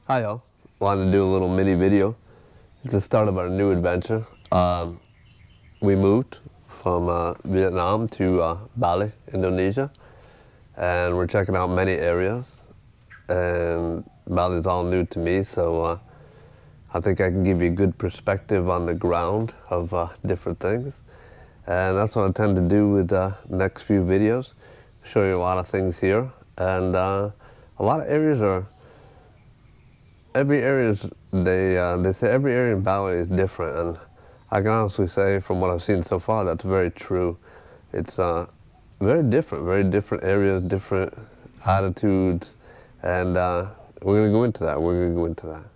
Hi y'all. Wanted to do a little mini video. It's the start of our new adventure. We moved from Vietnam to Bali, Indonesia, and we're checking out many areas. And Bali's all new to me, so I think I can give you a good perspective on the ground of different things. And that's what I tend to do with the next few videos. Show you a lot of things here, and a lot of areas are. Every area is they say every area in Bali is different, and I can honestly say from what I've seen so far that's very true. It's very different areas, different attitudes, and we're gonna go into that. We're gonna go into that.